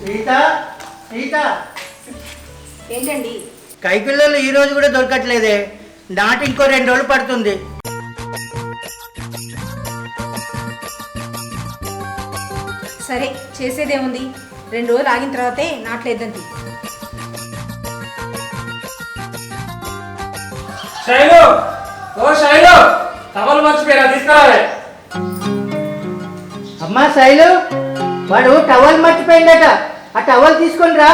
సీత సీత ఏంటండి? కైకిళ్ళలు ఈ రోజు కూడా దొరకట్లేదే. నాటి ఇంకో 2 రోజులు పడుతుంది. సరే చేసేదేముంది, 2 రోజులు ఆగిన తర్వాతే నాట్లేద్దంతి. శైలు, ఓ శైలు, టవల్ మర్చిపోయినా తీసుకురావే. అమ్మా శైలు, వాడు టవల్ మర్చిపోయిందట. ఆ టవల్ తీసుకొని రా.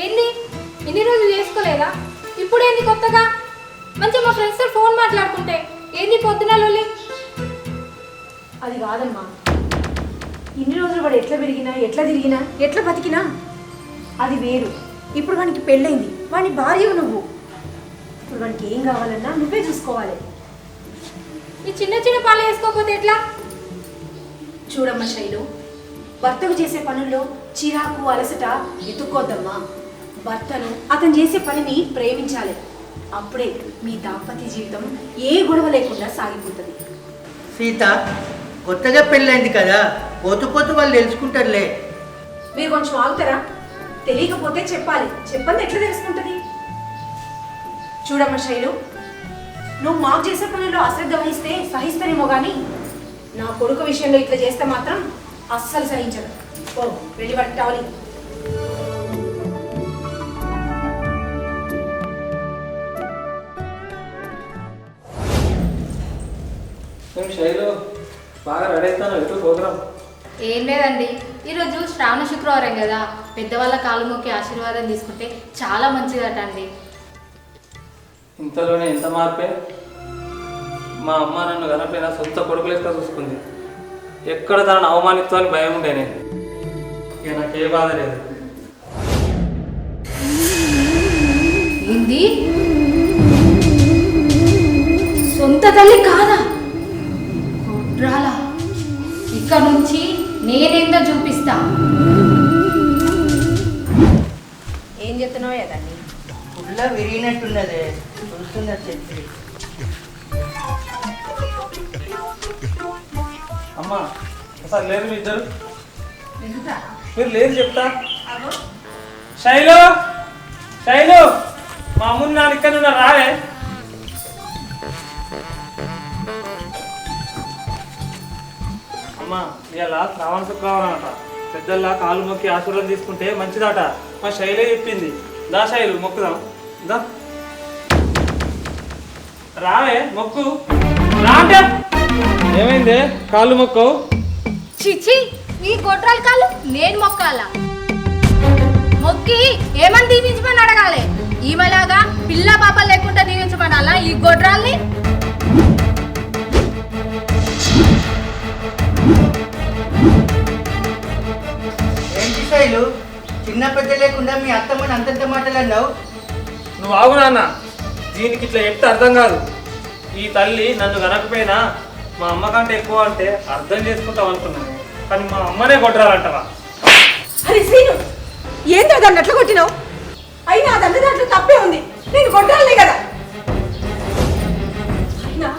ఏంది ఇన్ని రోజులు చేసుకోలేదా? ఇప్పుడు ఏంది కొత్తగా? మంచిగా మా ఫ్రెండ్స్తో ఫోన్ మాట్లాడుకుంటే ఏంది పొద్దున లొల్లి? అది కాదమ్మా, ఇన్ని రోజులు వాడు ఎట్లా పెరిగినా, ఎట్లా తిరిగినా, ఎట్లా బతికినా అది వేరు. ఇప్పుడు వానికి పెళ్ళైంది, వాని భార్య నువ్వు. ఇప్పుడు వానికి ఏం కావాలన్నా నువ్వే చూసుకోవాలి. ఈ చిన్న చిన్న పనులు వేసుకోకపోతే ఎట్లా? చూడమ్మా శైలు, భర్తకు చేసే పనుల్లో చిరాకు అలసట ఎత్తుక్కోద్దమ్మా. భర్తను అతను చేసే పనిని ప్రేమించాలి. అప్పుడే మీ దాంపత్య జీవితం ఏ గొడవ లేకుండా సాగిపోతుంది. సీత, కొత్తగా పెళ్ళైంది కదా, పోతూ పోతూ వాళ్ళు తెలుసుకుంటారులే. మీరు కొంచెం ఆగుతారా? తెలియకపోతే చెప్పాలి, చెప్పండి ఎట్లా తెలుసుకుంటుంది? చూడమ్మా శైలు, నువ్వు మాకు చేసే పనుల్లో అశ్రద్ధ వహిస్తే సహిస్తానేమో కానీ నా కొడుకు విషయంలో ఇట్లా చేస్తే మాత్రం అస్సలు సహించదు. ఓ వెళ్ళి పట్టాలి. శైలు, బాగా రెడీ అవుతాను, ఎటు ప్రోగ్రాం? ఏం లేదండి, ఈరోజు శ్రావణ శుక్రవారం కదా, పెద్దవాళ్ళ కాలు మొక్కి ఆశీర్వాదం తీసుకుంటే చాలా మంచిదట అండి. ఇంతలోనే ఎంత మార్పే. మా అమ్మ నన్ను కనపైన సొంత కొడుకు లెక్క చూసుకుంది. ఎక్కడ తనను అవమానిస్తామని భయం ఉండేనే. ఇక నాకే బాధ లేదు. ఏంది? సొంత తల్లి కాదా? కుట్రాలా? ఇక్కడ నుంచి నేనేందో చూపిస్తా. ఏం చెప్తున్నావు కదండి? ఫుల్ల విరిగినట్టున్నదే, చూస్తున్నా చెప్పి. అమ్మా ఒకసారి లేరు మీ ఇద్దరు, మీరు లేరు చెప్తా. శైలు, శైలు, మా అమ్ముని నాన్న ఇక్కడ ఉన్నారు, రావే. అమ్మా ఇలా శ్రావణ శుక్రవారం అట, పెద్దల్లా కాలు మొక్కి ఆశీర్వాదం తీసుకుంటే మంచిదట. మా శైలే చెప్పింది. దా శైలు, మొక్కుదాం దా. రావే, మొక్కు రా. అంటే ఏమైంది? కాళ్ళు మొక్కు. చిచి, నీ గొడ్రాల కాళ్ళు నేను మొక్కాలా? మొక్కి ఏమని దీవించమని అడగాలి? ఈమెలాగా పిల్ల పాపలు లేకుండా దీవించమనాలా ఈ గొడ్రాల్ని? ఏంటి శైలు, చిన్న పెద్ద లేకుండా మీ అత్తమ్మని అంతంత మాటలు అన్నావు? నువ్వు ఆగు నాన్న, దీనికి ఇట్లా చెప్తే అర్థం కాదు. ఈ తల్లి నన్ను కనకపోయినా మా అమ్మ కంటే ఎక్కువ అంటే అర్థం చేసుకుంటాం అనుకున్నాను, కానీ మా అమ్మనే కొట్టరాలంటవా? అరే శ్రీను, ఏందో దాన్ని అట్లా కొట్టినావు? అయినా అదన్న దాంట్లో తప్పే ఉంది. నేను కొట్టాలనే కదా. అయినా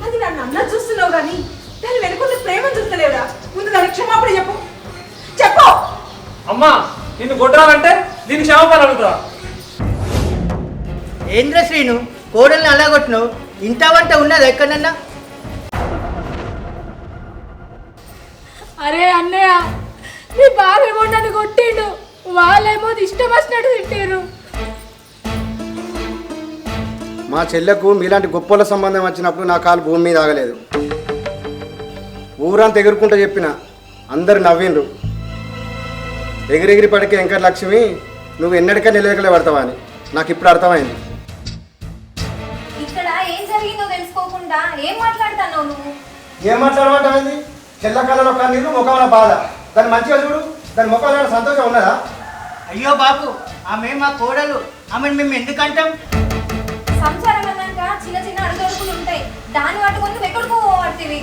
అది నన్ను అన్న చూస్తున్నావు కానీ దాని వెనుకున్న ప్రేమను చూస్తలేవురా. ముందు దాని క్షమాపణ చెప్పు, చెప్పు. అమ్మా, నిన్ను కొట్టరాలంటే దీనికి క్షమాపణ అడుగుతావా? ఏంద్ర శ్రీను, కోడల్ని అలా కొట్టినావు? ఇంట వంట ఉన్నది ఎక్కడన్నా? అరే అన్నయ్య, నీ బావేమో నన్ను కొట్టిండు, వాళ్ళేమో ఇష్టం వచ్చినట్టు తిట్టారు. మా చెల్లెకు మీలాంటి గొప్పల సంబంధం వచ్చినప్పుడు నా కాలు భూమి మీద ఆగలేదు. ఊరంతా ఎగురుకుంటూ చెప్పిన, అందరు నవ్విండ్రు. ఎగిరెగిరి పడికే వెంకట లక్ష్మి, నువ్వు ఎన్నటికా నిలకలే పడతావా అని నాకు ఇప్పుడు అర్థమైంది. ఇక్కడ ఏం జరిగిందో తెలుసుకోకుండా ఏం మాట్లాడుతున్నావు నువ్వు? ఏం మాట్లాడమంటావేంది? చెల్లకాలలో కన్నీరు, ముఖంలో బాధ. దాన్ని మంచిగా చూడు, దాని ముఖంలో సంతోషం ఉన్నదా? అయ్యో బాబు, ఆమె మా కోడలు, ఆమెను మేము ఎందుకంటాం? సంసారం అన్నాక చిన్న చిన్న అడుగడుగులు ఉంటాయి, దాన్ని పట్టుకొని ఎక్కడికో పోవట్టివి.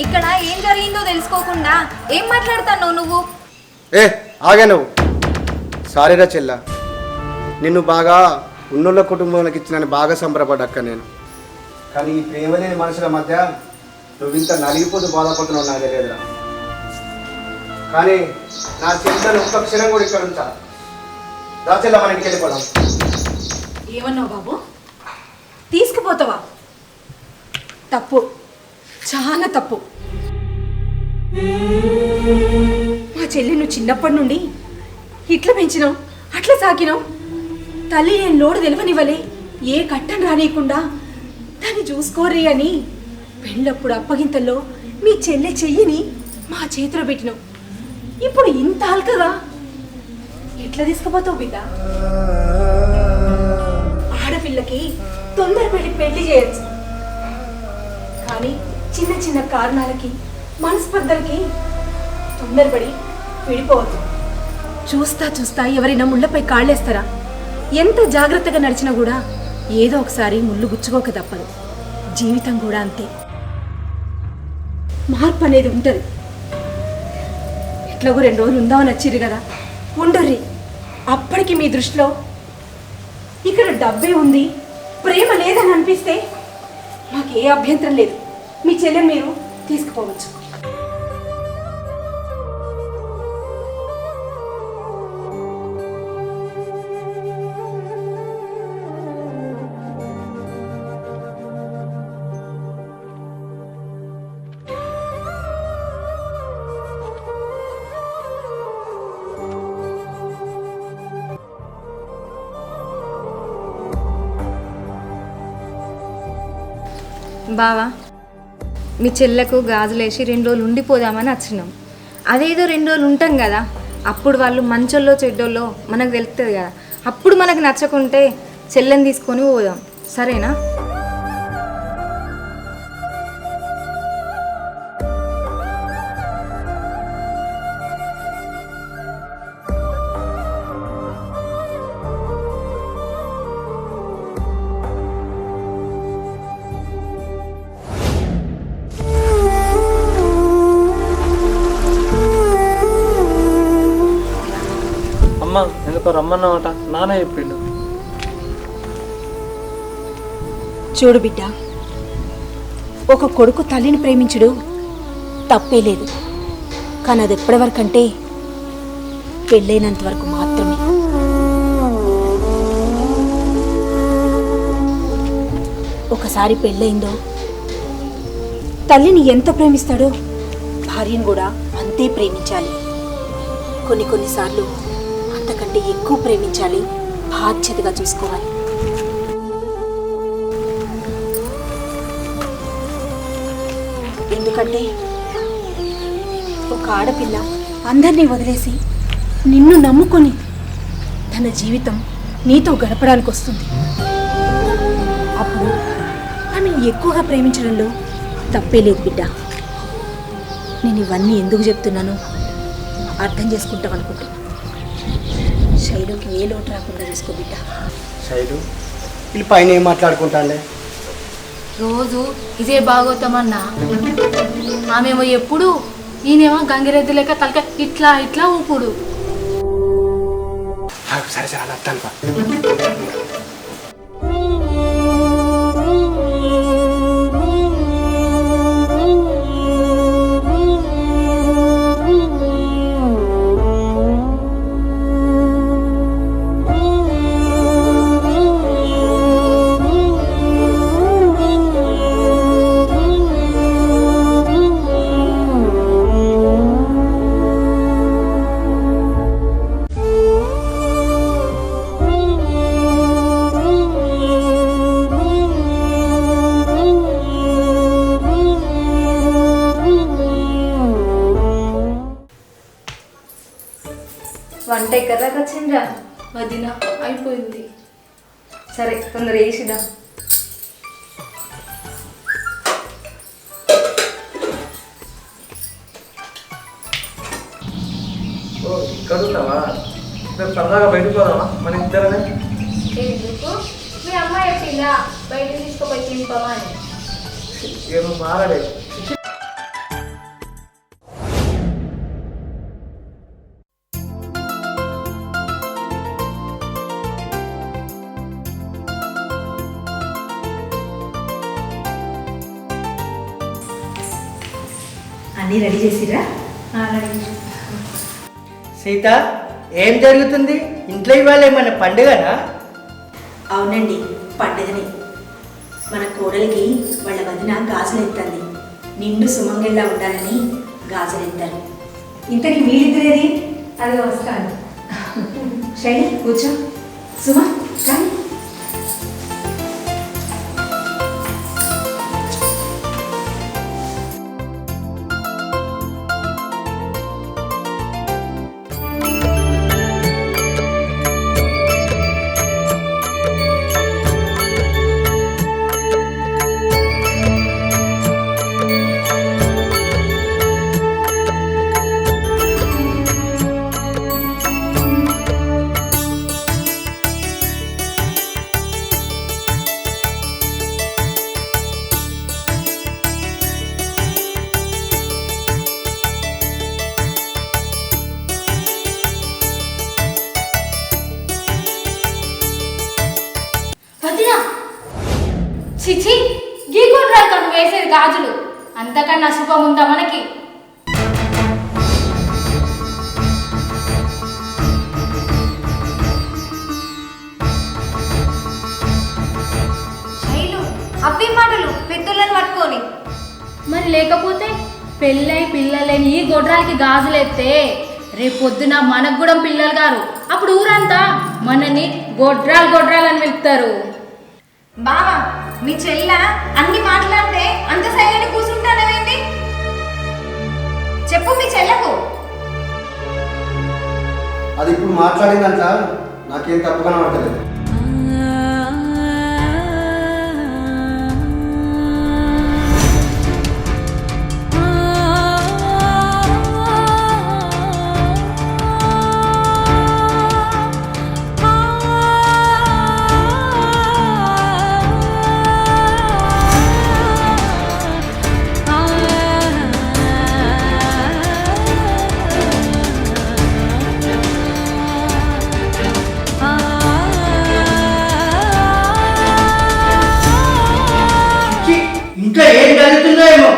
ఇక్కడ ఏం జరిగిందో తెలుసుకోకుండా ఏం మాట్లాడుతున్నావు నువ్వు? ఏ ఆగే నువ్వు. సారీరా చెల్ల, నిన్ను బాగా ఉన్నోళ్ళ కుటుంబానికి ఇచ్చిన బాగా సంబరపడ్డక్క నేను. కానీ ఈ ప్రేమ లేని మనుషుల మధ్య నువ్వు ఇంత నలిగిపోతూ బాధపడుతున్నావు నాకు తెలియదురా. కానీ నా చెల్లెలు ఒక్క క్షణం కూడా ఇక్కడ ఉంచా. రాచెల్ల మన ఇంటికి వెళ్ళిపోదాం. ఏమన్నావు బాబు? తీసుకుపోతావా? తప్పు, చాలా తప్పు. మా చెల్లి నువ్వు చిన్నప్పటి నుండి ఇట్లా పెంచినావు, అట్లా సాకినావు. తల్లి నేను లోడు తెలివనివ్వలే, ఏ కట్టం రానియకుండా దాన్ని చూసుకోర్రి అని పెళ్ళప్పుడు అప్పగింతల్లో మీ చెల్లె చెయ్యిని మా చేతిలో పెట్టినావు. ఇప్పుడు ఇంత అల్కగా ఎట్లా తీసుకుపోతావు బిడ్డ? ఆడపిల్లకి తొందరపడి పెళ్లి చేయొచ్చు, కానీ చిన్న చిన్న కారణాలకి మనస్పర్ధలకి తొందరపడి విడిపోవద్దు. చూస్తా చూస్తా ఎవరైనా ముళ్ళపై కాళ్ళేస్తారా? ఎంత జాగ్రత్తగా నడిచినా కూడా ఏదో ఒకసారి ముళ్ళు గుచ్చుకోక తప్పదు. జీవితం కూడా అంతే, మార్పు అనేది ఉంటుంది. ఎట్లాగో 2 రోజులు ఉందామని వచ్చిర్రు కదా, ఉండర్రి. అప్పటికి మీ దృష్టిలో ఇక్కడ డబ్బే ఉంది, ప్రేమ లేదని అనిపిస్తే మాకే అభ్యంతరం లేదు. మీ చెల్లెని మీరు తీసుకుపోవచ్చు. బావా, మీ చెల్లెకు గాజులేసి 2 రోజులు ఉండిపోదామని వచ్చినాం. అదేదో 2 రోజులు ఉంటాం కదా, అప్పుడు వాళ్ళు మంచోళ్ళో చెడ్డోళ్ళో మనకు తెలుస్తుంది కదా. అప్పుడు మనకు నచ్చకుంటే చెల్లెని తీసుకొని పోదాం, సరేనా? అమ్మ ఎందుకో రమ్మన్నామట, నాన్న చెప్పిండు. చూడు బిడ్డ, ఒక కొడుకు తల్లిని ప్రేమించుడు తప్పే లేదు, కానీ అది ఎప్పటి వరకంటే పెళ్ళైనంత వరకు మాత్రమే. ఒకసారి పెళ్ళయిందో తల్లిని ఎంత ప్రేమిస్తాడో భార్యను కూడా అంతే ప్రేమించాలి. కొన్నిసార్లు అంతకంటే ఎక్కువ ప్రేమించాలి, బాధ్యతగా చూసుకోవాలి. ఎందుకంటే ఒక ఆడపిల్ల అందరినీ వదిలేసి నిన్ను నమ్ముకొని తన జీవితం నీతో గడపడానికి వస్తుంది. అప్పుడు ఆమెను ఎక్కువగా ప్రేమించడంలో తప్పే లేదు బిడ్డ. నేను ఇవన్నీ ఎందుకు చెప్తున్నానో అర్థం చేసుకుంటాం అనుకుంటున్నా. శైలుకి ఏ లోటు రాకుండా చూసుకో బిడ్డ. శైలు వీళ్ళు పైన ఏం మాట్లాడుకుంటాండే? రోజు ఇదే భాగవతమన్నా. ఆమెమో ఎప్పుడు, ఈయనేమో గంగిరెద్దు లెక్క తలక ఇట్లా ఇట్లా ఊపుడు. సరే సరే అలా అత్తాను. వంట ఎక్కడ దాకా వచ్చిండ్రా? వదిన అయిపోయింది. సరే తొందర వేసిదా. ఇక్కడ ఉన్నావా? మేము సరదాగా బయటకు పోదామా మన ఇద్దరనే? ఎందుకు? మీ అమ్మాయి చెప్పిందా బయట తీసుకుపోయి తినిపోమని? ఏమో మారలేదు. అన్నీ రెడీ చేసిరా? సీత, ఏం జరుగుతుంది ఇంట్లో? ఇవాళ ఏమన్నా పండుగనా? అవునండి, పండుగనే. మన కోడలికి వాళ్ళ వదిన గాజులు ఎత్తంది. నిండు సుమంగళ్ళ ఉండాలని గాజులు ఎత్తారు. ఇంతకీ మీరిద్దరేది? అది వస్తాను. శైలి కూర్చో. సుమ కానీ వదినా, చిచి, గీ గొడ్రాలు కను వేసేది గాజులు. అంతకన్నా శుభం ఉందా మనకి? శైలు, అవి మాటలు పెద్దలను పట్టుకొని. మరి లేకపోతే పెళ్ళై పిల్లలేని ఈ గొడ్రాలకి గాజులెత్తే రేపొద్దున మనకు కూడా పిల్లలు గారు. అప్పుడు ఊరంతా మనని గొడ్రాలు గొడ్రాలు అని పిలుస్తారు. బావా, మీ చెల్ల అన్ని మాట్లాడితే అంత సైలెంట్ కూర్చుంటానేంటి? చెప్పు మీ చెల్లకు. అది ఇప్పుడు మాట్లాడిందంట నాకేం తప్పు కనబడలేదు. చిచ్చి, ఇంట్లో ఏం జరుగుతుందో ఏమో.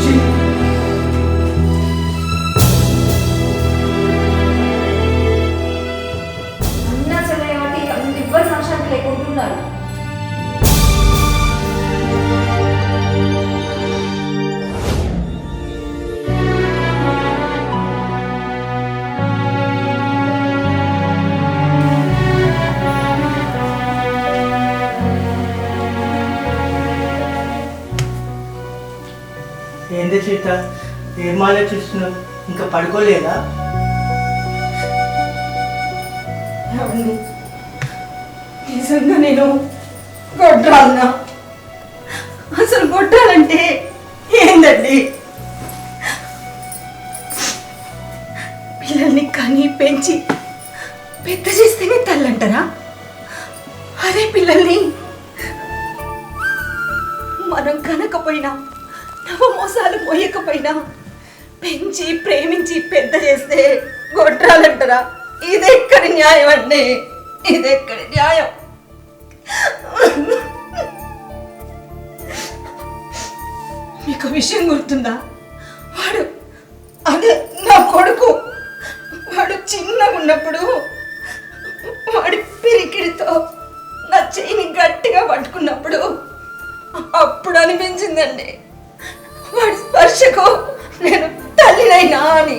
చిచ్చి, అన్నా చెల్ల కాబట్టి ఎవ్వరు సంశాంతి లేకుంటున్నారు. ఏంది సీత, ఏం ఆలోచిస్తున్నావు? ఇంకా పడుకోలేదా? ఏమండి, నిజంగా నేను గొడ్రాలనా? అసలు గొడ్రాలంటే ఏందండి? పిల్లల్ని కని పెంచి పెద్ద చేస్తేనే తల్లంటారా? అదే పిల్లల్ని మనం కనకపోయినా నవమోసాలు మోయకపోయినా పెంచి ప్రేమించి పెద్ద చేస్తే గొడ్రాలంటారా? ఇదెక్కడి న్యాయం అండి? ఇదెక్కడి న్యాయం? మీకు విషయం గుర్తుందా? వాడు అదే నా కొడుకు, వాడు చిన్నగా ఉన్నప్పుడు వాడి పిరికిడితో నా చెయ్యిని గట్టిగా పట్టుకున్నప్పుడు అప్పుడు అనిపించిందండి, వాడి స్పర్శకు నేను తల్లినైనా అని.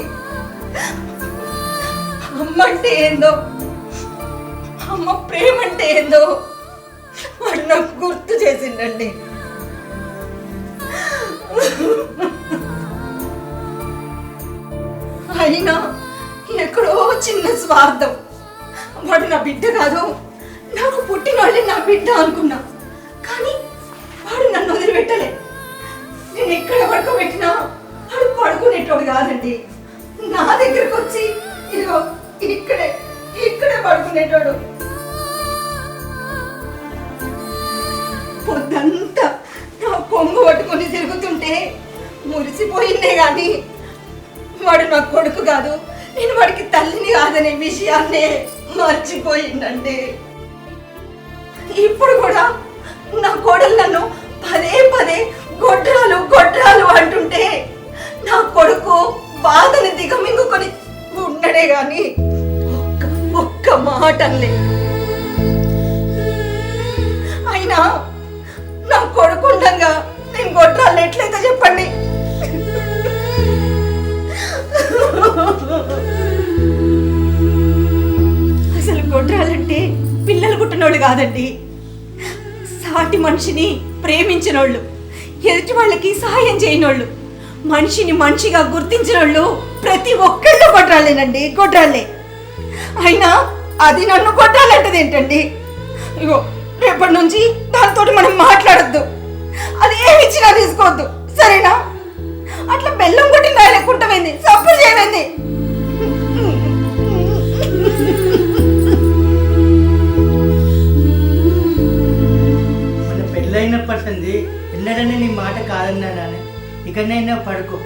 అమ్మ అంటే ఏందో, అమ్మ ప్రేమ అంటే ఏందో వాడు నాకు గుర్తు చేసిండండి. అయినా ఎక్కడో చిన్న స్వార్థం. వాడు నా బిడ్డ కాదు, నాకు పుట్టిన వాళ్ళే నా బిడ్డ అనుకున్నా. కానీ వాడు నన్ను వదిలిపెట్టలే. నేను ఎక్కడ పడుకోబెట్టినా వాడు పడుకునేటోడు కాదండి. నా దగ్గరకు వచ్చి ఇదిగో ఇక్కడే పడుకునేటోడు. పొద్దంతా నా కొంగు పట్టుకొని తిరుగుతుంటే మురిసిపోయిందే కానీ వాడు నా కొడుకు కాదు, నేను వాడికి తల్లిని కాదనే విషయాన్నే మర్చిపోయిందండి. ఇప్పుడు కూడా నా కోడలు నన్ను పదే పదే గొడ్రాలు గొడ్రాలు అంటుంటే నా కొడుకు బాధని దిగమింగుకొని ఉండడే గాని ఒక్క మాట అనలే. అయినా నా కొడుకు ఉండగా నేను గొడ్రాలు ఎట్లయితే చెప్పండి. అసలు గొడ్రాలంటే పిల్లలు పుట్టినోళ్ళు కాదండి, సాటి మనిషిని ప్రేమించినోళ్ళు, ఎదుటి వాళ్ళకి సహాయం చేయనోళ్ళు, మనిషిని మనిషిగా గుర్తించినోళ్ళు ప్రతి ఒక్కళ్ళు గొడ్రాలేనండి, గొడ్రాలే. అయినా అది నన్ను గొడ్రాలంటది ఏంటండి? ఇగో రేపటి నుంచి దాంతో మనం మాట్లాడద్దు, అది ఏమి ఇచ్చినా తీసుకోవద్దు, సరేనా? అట్లా బెల్లం కొట్టిన రాయలేకుంటామైంది, సపోర్ట్ చేయమైంది. మన పెళ్ళైన పర్సంది ఎన్నడనే నీ మాట కాదన్నా, ఇకనైనా పడుకో.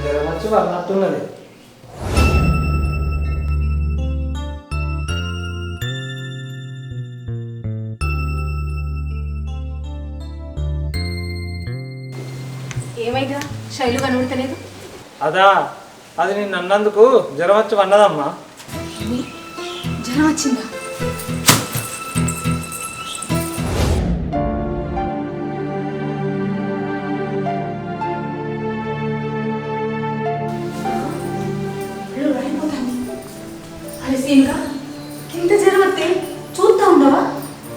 జ్వరం వచ్చి వాళ్ళట్టున్నది. ఏమైందా శైలు కనబడతలేదు? అదా, అది నేను అన్నందుకు జ్వరం వచ్చి వన్నదమ్మా. జ్వరం వచ్చిందా? అరే సీన్గా కింద జ్వరం వస్తే చూస్తా ఉండవా?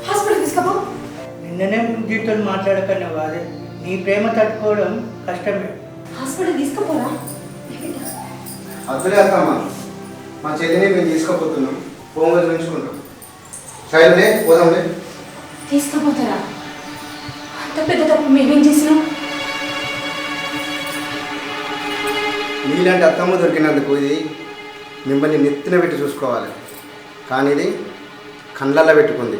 హాస్పిటల్ తీసుకపో. నిన్ననే దీంతో మాట్లాడకన్నా వారే నీ ప్రేమ తట్టుకోవడం కష్టమే. హాస్పిటల్ తీసుకపోరా? అద్దులే అత్తమ్మ, మా చెల్లిని మేము తీసుకోపోతున్నాం, హోంగా చూపించుకుంటాం. సైలే పోదాంలే. తీసుకుపోతారా? అంత పెద్ద తప్పు మేమేం చేసినాం? నీలాంటి అత్తమ్మ దొరికినందుకు ఇది మిమ్మల్ని నెత్తిన పెట్టి చూసుకోవాలి, కానీ ఇది కండ్లల్లో పెట్టుకుంది.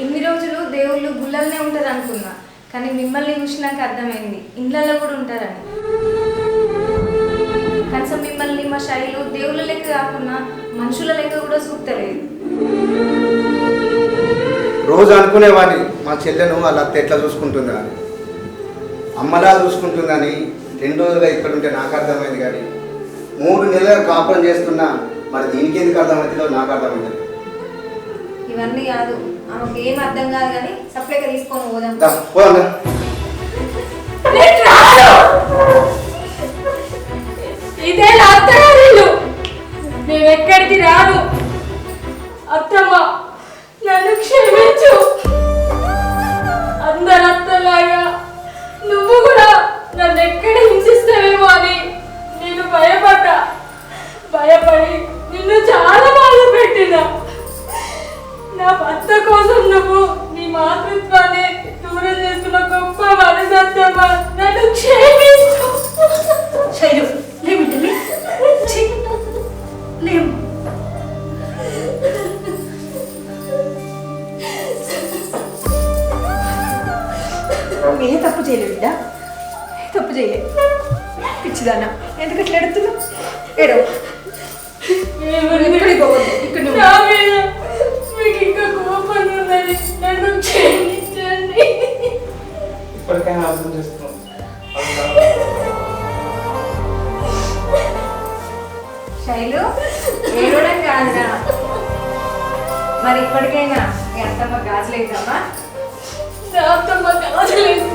ఇన్ని రోజులు దేవుళ్ళు గుళ్ళల్నే ఉంటారు అనుకున్నా, కానీ మిమ్మల్ని చూసినాక అర్థమైంది ఇండ్లలో కూడా ఉంటారని. కనీసం మిమ్మల్ని మా శైలు దేవుళ్ళ లెక్క కాకుండా మనుషుల లెక్క కూడా చూస్తలేదు. రోజు అనుకునేవాడిని మా చెల్లెను వాళ్ళ అత్త ఎట్లా చూసుకుంటుందా అని, అమ్మలా చూసుకుంటుందని. 2 రోజులుగా ఇక్కడ ఉంటే నాకు అర్థమైంది, కానీ 3 నెలలు కాపురం చేస్తున్నా మరి దీనికి ఎందుకు అర్థమవుతుందో నాకు అర్థమైంది. ఇవన్నీ కాదు, ఆమెకు ఏం అర్థం కాదు, కానీ సప్లైగా తీసుకొని పోదాం. పోదా ఇదే అత్తగారు, మేమెక్కడికి రాను. అత్తమ్మ నన్ను క్షమించు. అందరు అత్తలాగా నువ్వు కూడా నన్ను ఎక్కడ హింసిస్తావేమో అని నేను భయపడి నిన్ను చాలా బాధ పెట్టినా. నా భర్త కోసం నువ్వు నీ మాతృత్వాన్ని దూరం చేసుకున్న గొప్ప మనసత్తమ్మ, నన్ను క్షమించు. శైలు లేమిటలే లేవు. ఏ తప్పు చేయలేదు బిడ్డ, ఏ తప్పు చేయలేదు. పిచ్చిదానా, ఎందుకు అట్లా ఎడుతున్నావు? ఏడవ ఎక్కడికి పోవద్దు, ఇక్కడ నువ్వు. నా మీద మీకు ఇంకా కోపం ఉన్నది, నన్ను క్షమించండి. ఇప్పటికైనా అర్థం చేస్తున్నాం. శైలు ఏడవడం కాదురా, మరి ఇప్పటికైనా మీ అత్తమ్మ గాజులేద్దామా? నా అత్తమ్మ కాదలేదు.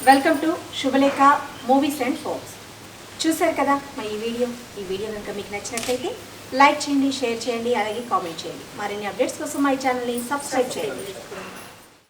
Welcome to Shubhalekha movies and folks. చూశారు కదా మా ఈ వీడియో కనుక మీకు నచ్చినట్లయితే లైక్ చేయండి, షేర్ చేయండి, అలాగే కామెంట్ చేయండి. మరిన్ని అప్డేట్స్ కోసం మా ఈ ఛానల్ని సబ్స్క్రైబ్ చేయండి.